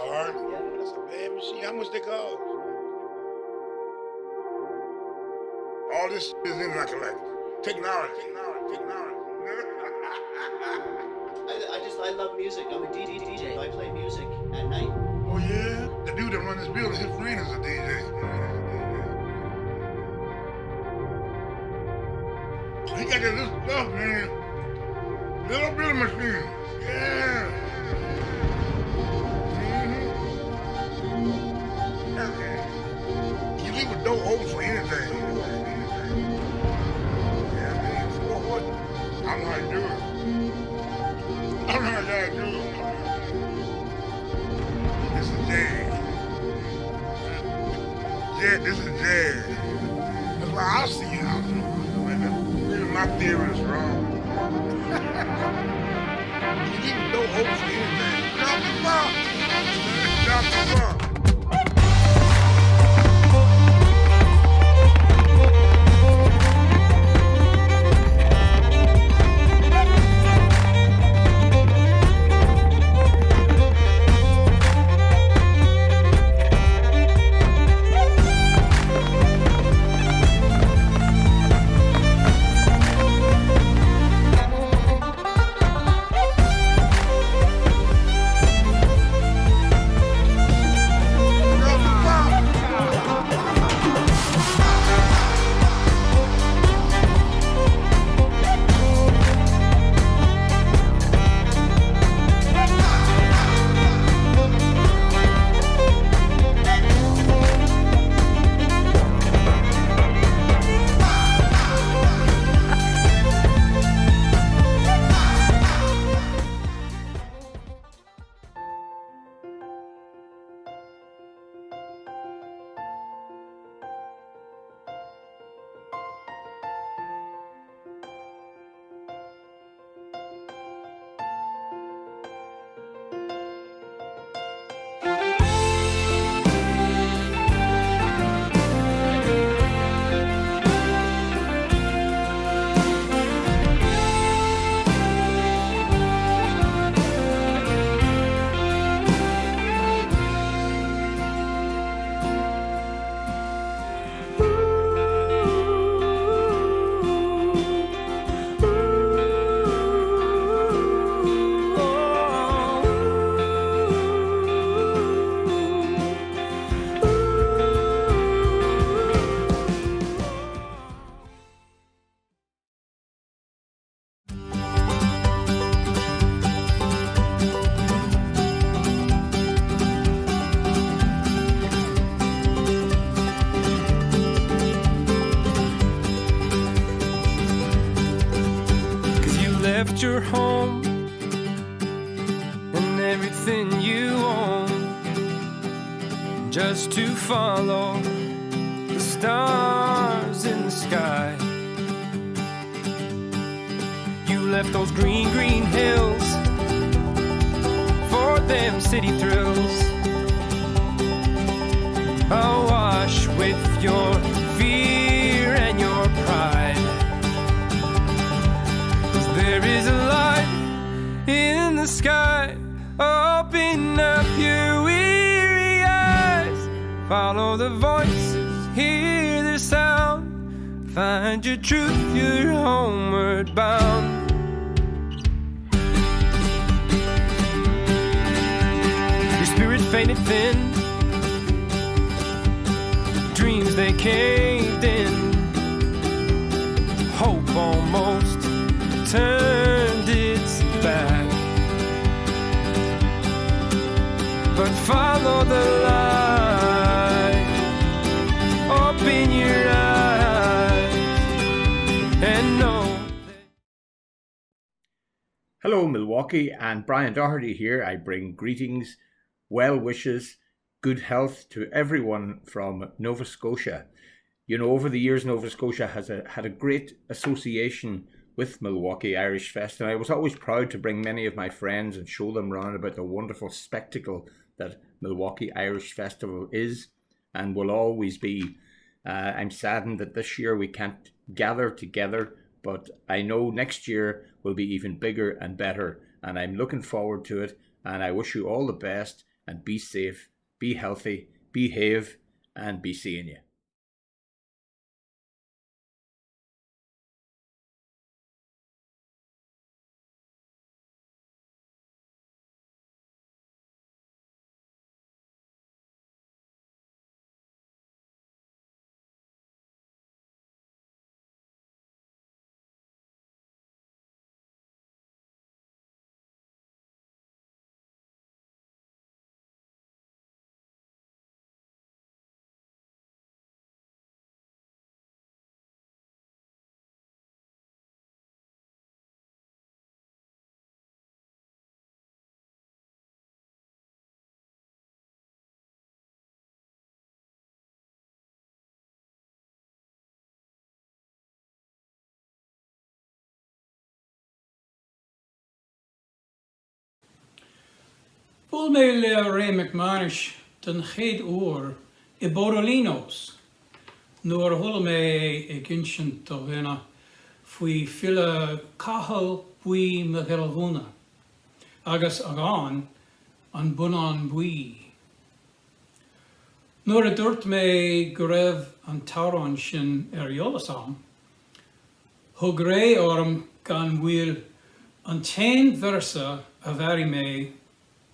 All right. That's a bad machine. How much they cost? All this is in like technology. I love music. I'm a DJ. I play music at night. Oh yeah? The dude that run this building, his friend is a DJ. He got that little stuff, man. Little building machine. Yeah. Okay. You leave a door open for anything. Yeah, man. For what? I don't know how to do it. I don't know how to do it. This is jazz. Yeah, this is jazz. That's why I see it. Maybe my theory is wrong. You leave a door open for anything. Drop the bomb. Drop the bomb. just to follow the stars in the sky. You left those green, green hills for them city thrills. Awash with your fear and your pride. 'Cause there is a light in the sky. Open up your weary eyes. Follow the voices, hear the sound. Find your truth, you're homeward bound. Your spirit faded thin. Dreams they caved in. Hope almost turned its back. But follow the light. Open your eyes and know. Hello Milwaukee, and Brian Doherty here. I bring greetings, well wishes, good health to everyone from Nova Scotia. You know, over the years, Nova Scotia has had a great association with Milwaukee Irish Fest, and I was always proud to bring many of my friends and show them around about the wonderful spectacle that Milwaukee Irish Festival is and will always be. I'm saddened that this year we can't gather together, but I know next year will be even bigger and better, and I'm looking forward to it, and I wish you all the best, and be safe, be healthy, behave, and be seeing you. Bhfuil mé le Ray McManus den chéad uair I Borrolinos, nuair a thula mé I gcinsint do bhéna faoi fille cahal buí me Gilhúna, agus agán an bunán buí. Nuair a dúirt mé go raibh an tárán sin eolas thug ré orm gan bhfuil an 10 versa a bhearr mé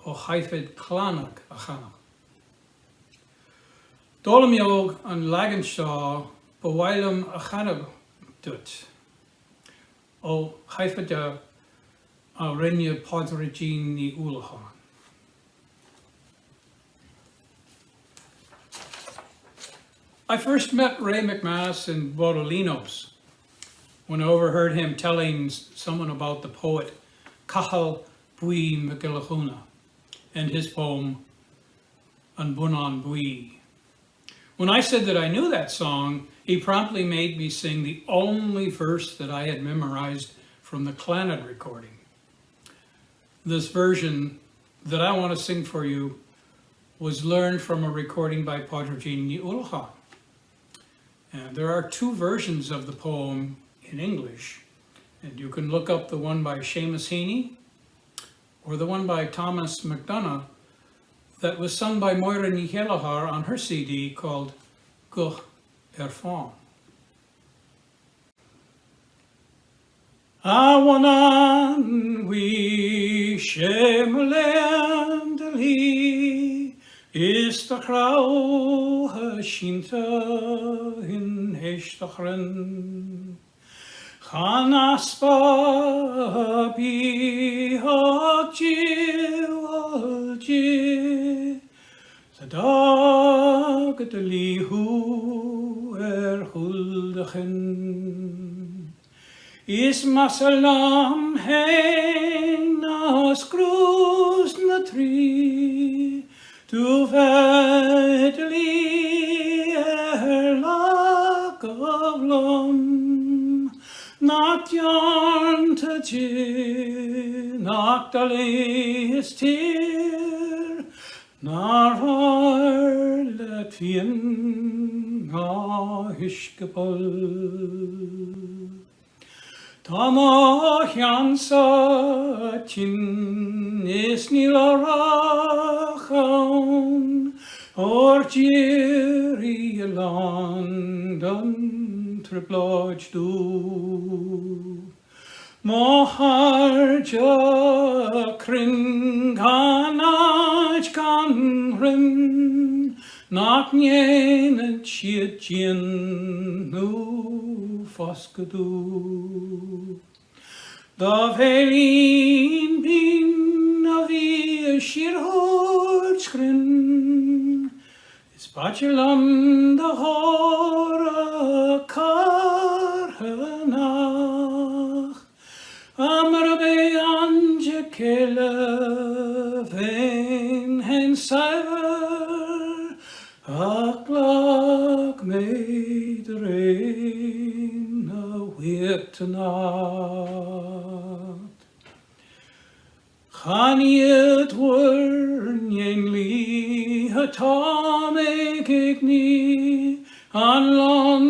ó chaithfid clánach a chanach. Dólam meog an legan seo ba bhailim a chanach dút ó chaithfid a rinne Pádraigín ní Uallacháin. I first met Ray McManus in Borrolinos when I overheard him telling someone about the poet Cahal Bui McGillachuna and his poem An Bunán Bui. When I said that I knew that song, he promptly made me sing the only verse that I had memorized from the Clannad recording. This version that I want to sing for you was learned from a recording by Pádraigín ní Uallacháin. And there are 2 versions of the poem in English, and you can look up the one by Seamus Heaney or the one by Thomas McDonough that was sung by Moira ní Ghealachar on her CD called Guch Fáin. Awanan we shemalen delhi is the crow hashinta in heshtachren Chanaspa bi ha'ji the dog the lihu huldachen is masalam hein nas cruz na tree to vet is tir, nar Latvian hiskapol. Tama jansa tin is nilarachan, or Jerry London triplodge do. Moharja kringanaj kanrin, not nyen chietjen nu foskadu. Da velin bin avi shirhorskrin, is bachelam da hora karhanach. Amrabe anje kele ven hen cyber aklak meidrein a witnat. Chaniet wernyenli hatame gigni an lon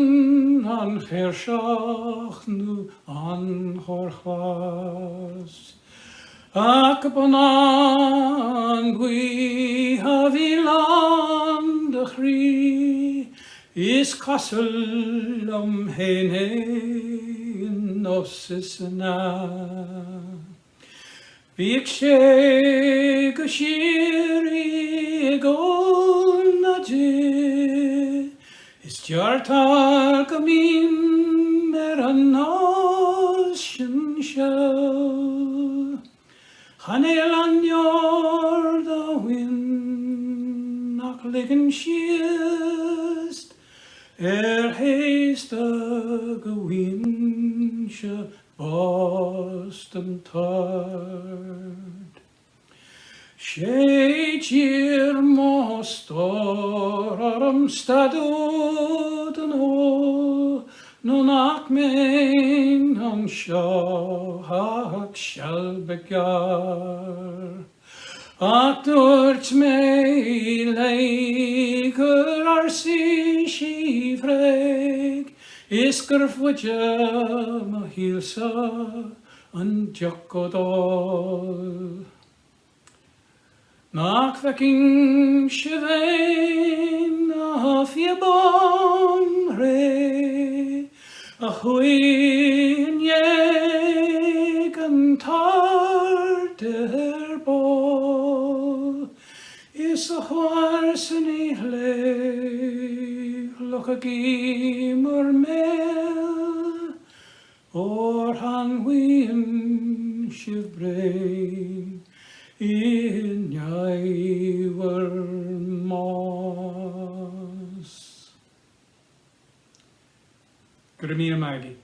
an hershach nu an horchas. Akbanan gui havilan de chri is castle hene nosisna. Vikshe gashiri golnaje is jartar kamin meranos shell. Hanelan yor the wind nak liggen schist heest the gewinsche Boston tard. Sheir mostorum staduden o, no nak mein am shahak shall begar. At dort mei leiker arsi shifreg, isker fwja ma hilsa an jokodol. Nak fucking shivain a fiebon re, a huin yeg an tar der bol, is a horsen I le, look a gimmer mel, or han win shivbrain. In Iwer Moss. Good Maggie.